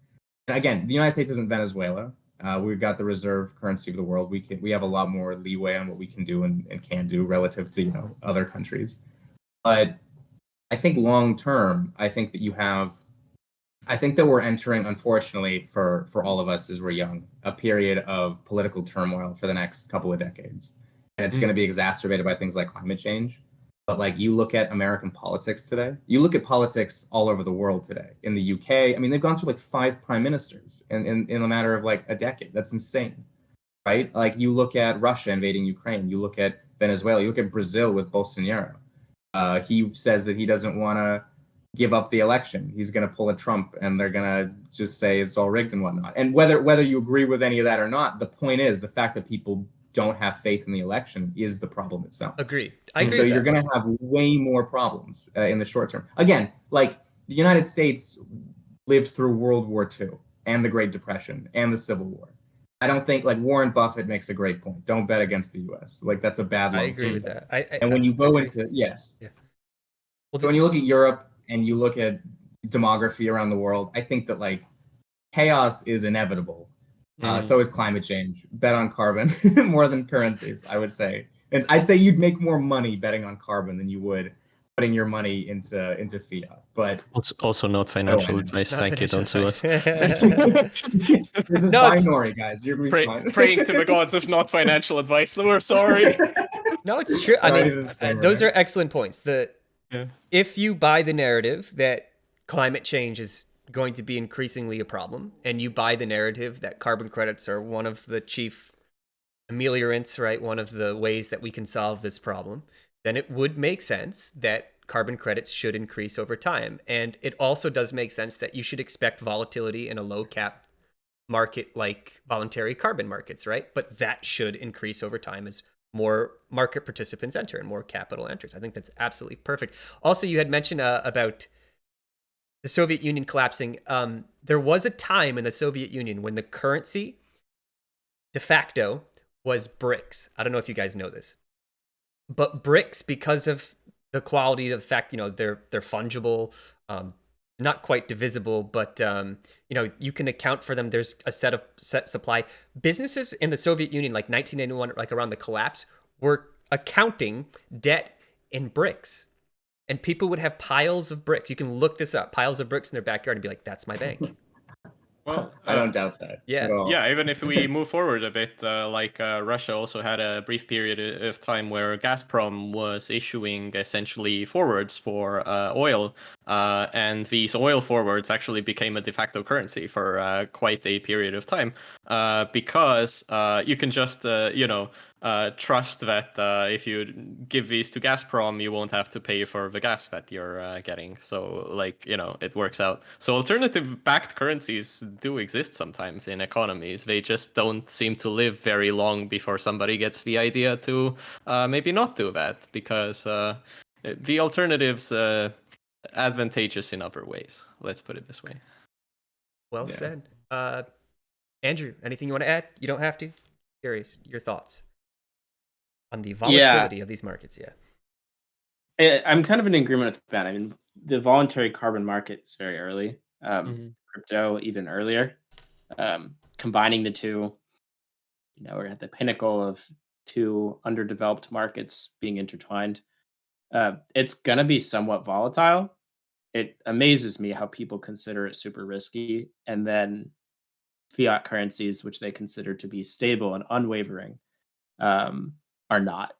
And again, the United States isn't Venezuela. We've got the reserve currency of the world. We have a lot more leeway on what we can do and can do relative to, other countries. But I think long term, I think that you have I think that we're entering, unfortunately, for all of us as we're young, a period of political turmoil for the next couple of decades. And it's going to be exacerbated by things like climate change. But like you look at American politics today, you look at politics all over the world today. In the UK, I mean, they've gone through like 5 prime ministers in a matter of like a decade. That's insane, right? Like you look at Russia invading Ukraine, you look at Venezuela, you look at Brazil with Bolsonaro. He says that he doesn't want to give up the election. He's going to pull a Trump, and they're going to just say it's all rigged and whatnot. And whether you agree with any of that or not, the point is the fact that people don't have faith in the election is the problem itself. Agreed. I agree. So you're going to have way more problems in the short term. Again, like the United States lived through World War II and the Great Depression and the Civil War. I don't think, like Warren Buffett makes a great point. Don't bet against the U.S. Like that's a bad long-term. I agree with that. And when you go into well, when you look at Europe and you look at demography around the world, I think that like chaos is inevitable. So is climate change. Bet on carbon more than currencies, I would say. And I'd say you'd make more money betting on carbon than you would putting your money into fiat. But it's also not financial advice. Thank you. Don't sue us. This is Nori, guys. You're praying to the gods of not financial advice. We're sorry. No, it's true. I mean, those are excellent points. If you buy the narrative that climate change is going to be increasingly a problem, and you buy the narrative that carbon credits are one of the chief ameliorants, right? One of the ways that we can solve this problem, then it would make sense that carbon credits should increase over time. And it also does make sense that you should expect volatility in a low cap market like voluntary carbon markets, right? But that should increase over time as more market participants enter and more capital enters. I think that's absolutely perfect. Also, you had mentioned about the Soviet Union collapsing. There was a time in the Soviet Union when the currency de facto was bricks. I don't know if you guys know this, but bricks, because of the quality of the fact, they're fungible, not quite divisible, but you can account for them. There's a set supply. Businesses in the Soviet Union, like 1991, like around the collapse, were accounting debt in bricks. And people would have piles of bricks. You can look this up. Piles of bricks in their backyard and be like, that's my bank. Well, I don't doubt that. Yeah. Even if we move forward a bit, Russia also had a brief period of time where Gazprom was issuing essentially forwards for oil, and these oil forwards actually became a de facto currency for quite a period of time, because you can just trust that if you give these to Gazprom, you won't have to pay for the gas that you're getting. So, it works out. So alternative-backed currencies do exist sometimes in economies. They just don't seem to live very long before somebody gets the idea to maybe not do that, because the alternative's advantageous in other ways. Let's put it this way. Well said. Andrew, anything you want to add? You don't have to. Curious, your thoughts on the volatility of these markets. I'm kind of in agreement with Ben. I mean, the voluntary carbon market is very early. Crypto even earlier. Combining the two, we're at the pinnacle of two underdeveloped markets being intertwined. It's going to be somewhat volatile. It amazes me how people consider it super risky, and then fiat currencies, which they consider to be stable and unwavering, are not.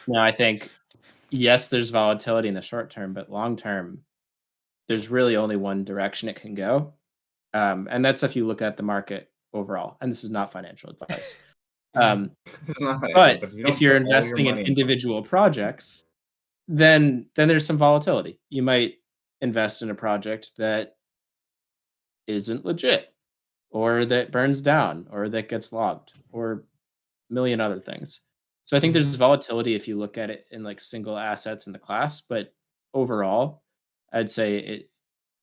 Now, I think, yes, there's volatility in the short term, but long term, there's really only one direction it can go. And that's if you look at the market overall. And this is not financial advice. It's not financial, but if you're investing in individual projects, then there's some volatility. You might invest in a project that isn't legit, or that burns down, or that gets logged, or a million other things. So I think there's volatility if you look at it in like single assets in the class, but overall, I'd say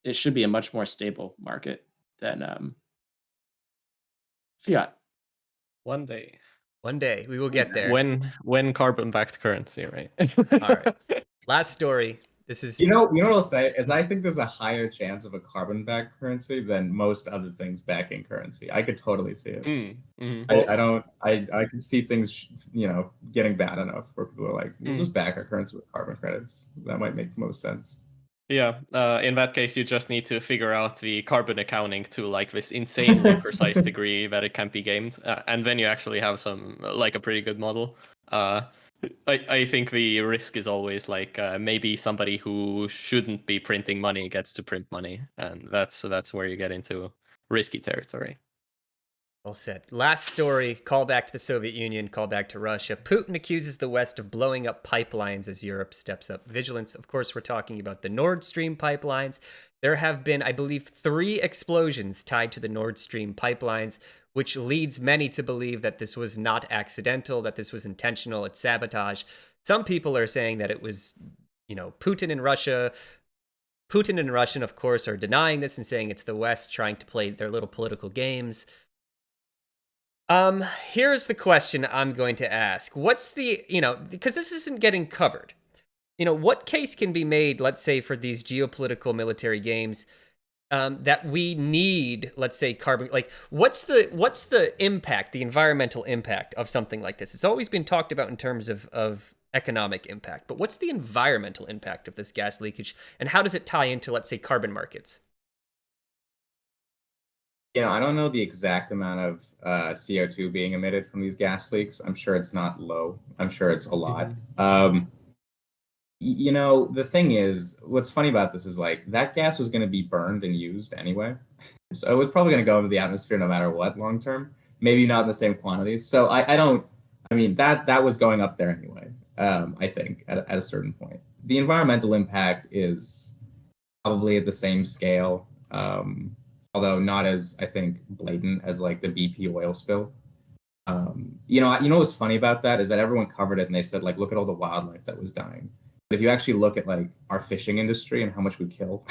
it should be a much more stable market than fiat. One day we will get there. When carbon-backed currency, right? All right. Last story. This is what I'll say is I think there's a higher chance of a carbon-backed currency than most other things backing currency. I could totally see it. I can see things getting bad enough where people are like, we'll just back our currency with carbon credits. That might make the most sense. Yeah, in that case, you just need to figure out the carbon accounting to like this insanely precise degree that it can't be gamed, and then you actually have some like a pretty good model. I think the risk is always like maybe somebody who shouldn't be printing money gets to print money, and that's where you get into risky territory. Well said. Last story, call back to the Soviet Union, call back to Russia. Putin accuses the West of blowing up pipelines as Europe steps up vigilance. Of course, we're talking about the Nordstream pipelines. There have been, I believe, 3 explosions tied to the Nordstream pipelines, which leads many to believe that this was not accidental, that this was intentional, it's sabotage. Some people are saying that it was, Putin and Russia. Putin and Russian, of course, are denying this and saying it's the West trying to play their little political games. Here's the question I'm going to ask. What's the, because this isn't getting covered. What case can be made, let's say, for these geopolitical military games that we need, let's say, carbon, like what's the impact, the environmental impact of something like this? It's always been talked about in terms of economic impact, but what's the environmental impact of this gas leakage, and how does it tie into, let's say, carbon markets? I don't know the exact amount of CO2 being emitted from these gas leaks. I'm sure it's not low. I'm sure it's a lot. The thing is, what's funny about this is like that gas was going to be burned and used anyway. So it was probably going to go into the atmosphere no matter what long term. Maybe not in the same quantities. So that was going up there anyway, I think, at a certain point. The environmental impact is probably at the same scale. Although not as, I think, blatant as like the BP oil spill. What's funny about that is that everyone covered it and they said, like, look at all the wildlife that was dying. But if you actually look at like our fishing industry and how much we kill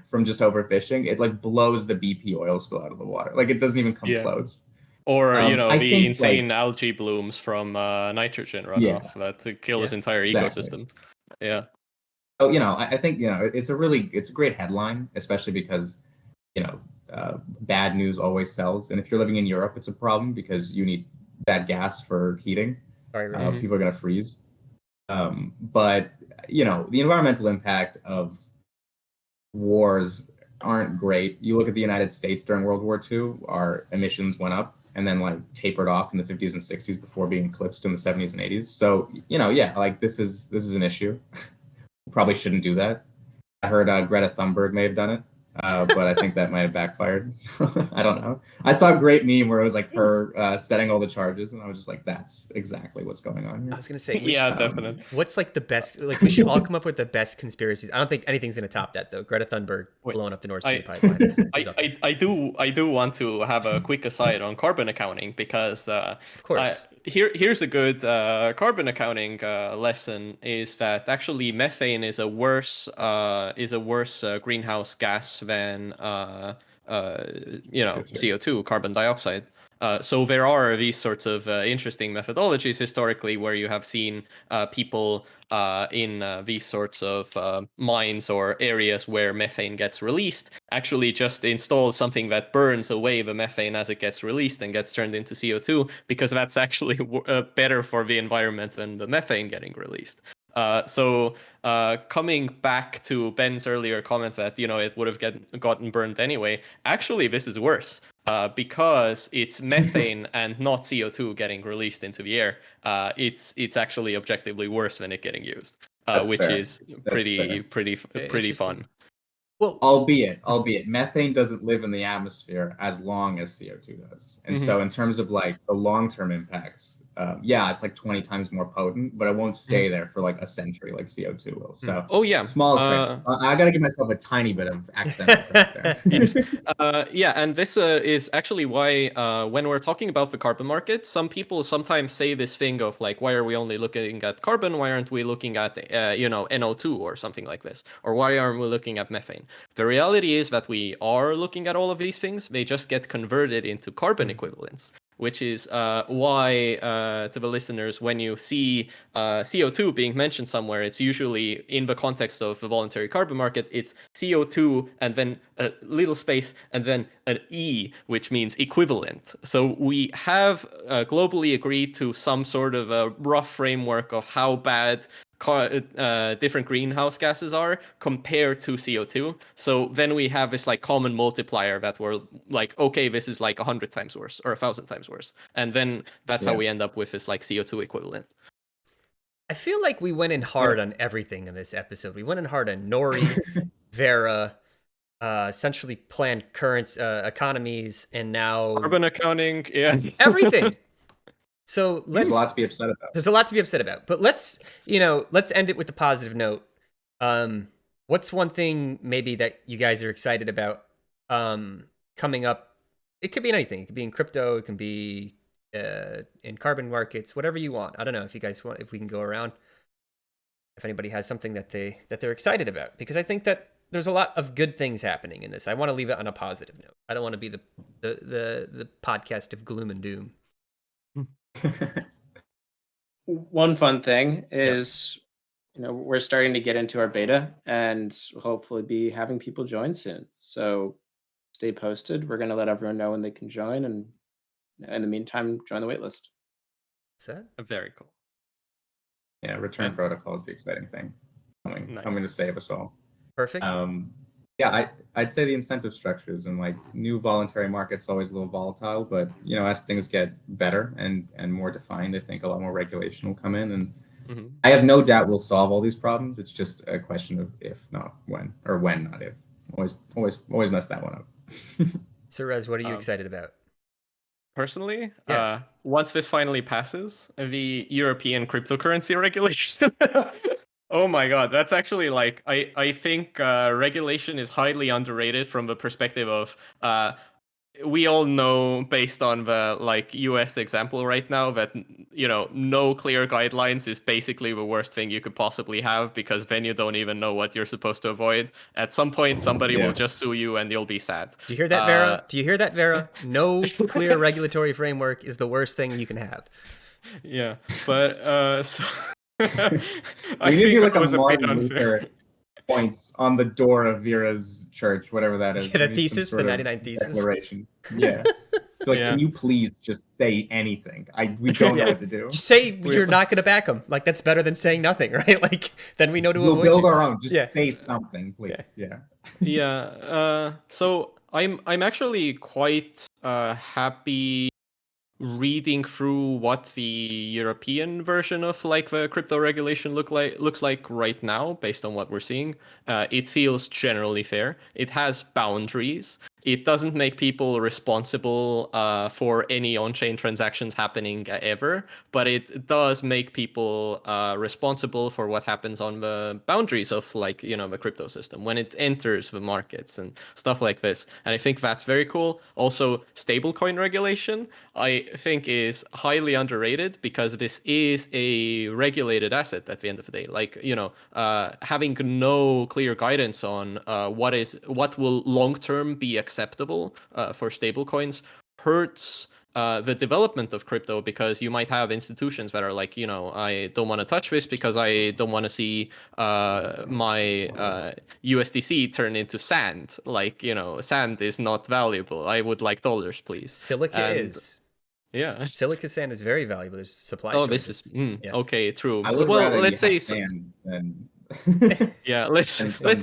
from just overfishing, it like blows the BP oil spill out of the water. Like it doesn't even come close. Or the insane algae blooms from nitrogen runoff that kill this entire ecosystem. Yeah. So I think it's a great headline, especially because bad news always sells. And if you're living in Europe, it's a problem because you need bad gas for heating. People are going to freeze. But the environmental impact of wars aren't great. You look at the United States during World War II, our emissions went up and then like tapered off in the 50s and 60s before being eclipsed in the 70s and 80s. So, like this is an issue. Probably shouldn't do that. I heard Greta Thunberg may have done it. But I think that might have backfired. So, I don't know. I saw a great meme where it was like her setting all the charges, and I was just like, "That's exactly what's going on here." I was gonna say, definitely. What's like the best? Like, we should all come up with the best conspiracies. I don't think anything's gonna top that, though. Greta Thunberg blowing up the Nord Stream pipeline. I do want to have a quick aside on carbon accounting because, of course. Here's a good carbon accounting lesson is that actually methane is a worse greenhouse gas than CO2, carbon dioxide. So there are these sorts of interesting methodologies historically where you have seen people in these sorts of mines or areas where methane gets released actually just install something that burns away the methane as it gets released and gets turned into CO2 because that's actually better for the environment than the methane getting released. So coming back to Ben's earlier comment that it would have gotten burned anyway, actually this is worse because it's methane and not CO2 getting released into the air. It's actually objectively worse than it getting used, which fair. Is pretty fun. Well, albeit methane doesn't live in the atmosphere as long as CO2 does. And so in terms of like the long-term impacts, it's like 20 times more potent, but it won't stay there for like a century like CO2 will. So small trick. I got to give myself a tiny bit of accent there. And this is actually why when we're talking about the carbon market, some people sometimes say this thing of like, why are we only looking at carbon? Why aren't we looking at NO2 or something like this? Or why aren't we looking at methane? The reality is that we are looking at all of these things. They just get converted into carbon equivalents, which is why, to the listeners, when you see CO2 being mentioned somewhere, it's usually in the context of the voluntary carbon market, it's CO2 and then a little space and then an E, which means equivalent. So we have globally agreed to some sort of a rough framework of how bad different greenhouse gases are compared to CO2. So then we have this like common multiplier that we're like, okay, this is like 100 times worse or 1,000 times worse, and then that's how we end up with this like CO2 equivalent. I feel like we went in hard on everything in this episode. We went in hard on Nori, Verra, essentially planned current economies, and now carbon accounting. Yeah, everything. So there's a lot to be upset about. There's a lot to be upset about, but let's end it with a positive note. What's one thing maybe that you guys are excited about coming up? It could be anything. It could be in crypto. It can be in carbon markets. Whatever you want. I don't know if you guys want. If we can go around. If anybody has something that they're excited about, because I think that there's a lot of good things happening in this. I want to leave it on a positive note. I don't want to be the podcast of gloom and doom. One fun thing is, we're starting to get into our beta and hopefully be having people join soon. So stay posted. We're going to let everyone know when they can join, and in the meantime, join the waitlist. Is that very cool? Yeah, return protocol is the exciting thing coming to save us all. Perfect. Yeah, I'd say the incentive structures and like new voluntary markets always a little volatile, but as things get better and more defined, I think a lot more regulation will come in, and I have no doubt we'll solve all these problems. It's just a question of if, not when, or when, not if. Always mess that one up. So Rez, what are you excited about? Personally, yes. Once this finally passes, the European cryptocurrency regulation. Oh my god, that's actually like I think regulation is highly underrated from the perspective of we all know, based on the like US example right now, that no clear guidelines is basically the worst thing you could possibly have, because then you don't even know what you're supposed to avoid. At some point, somebody will just sue you, and you'll be sad. Do you hear that, Verra? Do you hear that, Verra? No clear regulatory framework is the worst thing you can have. Yeah, but so. I need to be like a Martin Luther points on the door of Vera's church, whatever that is. Yeah, the thesis, the 99 thesis. Declaration. Yeah. Can you please just say anything? We don't know what to do. Just say you're not going to back them. Like, that's better than saying nothing, right? Like, then we know to avoid We'll build our own. Just say something, please. Yeah. So I'm actually quite happy reading through what the European version of like the crypto regulation looks like right now, based on what we're seeing. It feels generally fair. It has boundaries. It doesn't make people responsible for any on-chain transactions happening ever, but it does make people responsible for what happens on the boundaries of like the crypto system when it enters the markets and stuff like this. And I think that's very cool. Also, stablecoin regulation, I think, is highly underrated, because this is a regulated asset at the end of the day. Like, having no clear guidance on what will long-term be acceptable for stablecoins hurts the development of crypto, because you might have institutions that are like, I don't want to touch this because I don't want to see my USDC turn into sand. Like, sand is not valuable. I would like dollars, please. Silica is. Yeah. Silica sand is very valuable. There's supply. This is okay. True. I would let's say sand than. Yeah, let's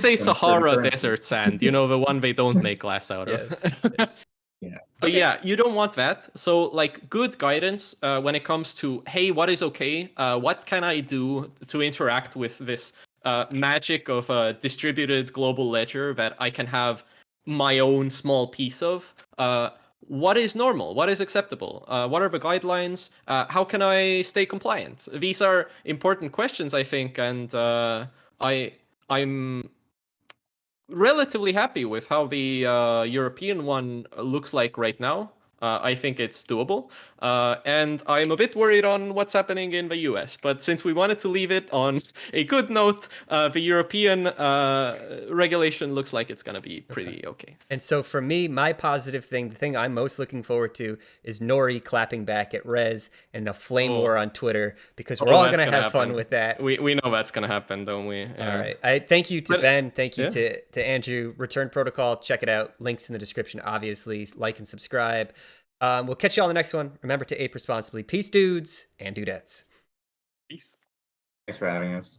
say Sahara desert sand. The one they don't make glass out of. Yes. Yeah. But yeah, you don't want that. So like, good guidance when it comes to, hey, what is okay? What can I do to interact with this magic of a distributed global ledger that I can have my own small piece of? What is normal? What is acceptable? What are the guidelines? How can I stay compliant? These are important questions, I think, and I'm relatively happy with how the European one looks like right now. I think it's doable. And I'm a bit worried on what's happening in the US. But since we wanted to leave it on a good note, the European regulation looks like it's going to be pretty okay. And so for me, my positive thing, the thing I'm most looking forward to, is Nori clapping back at Rez and a flame war on Twitter, because we're all going to have fun with that. We know that's going to happen, don't we? Yeah. All right. I thank you to Ben. Thank you to Andrew. Return Protocol. Check it out. Links in the description, obviously. Like and subscribe. We'll catch you all in the next one. Remember to ape responsibly. Peace, dudes and dudettes. Peace. Thanks for having us.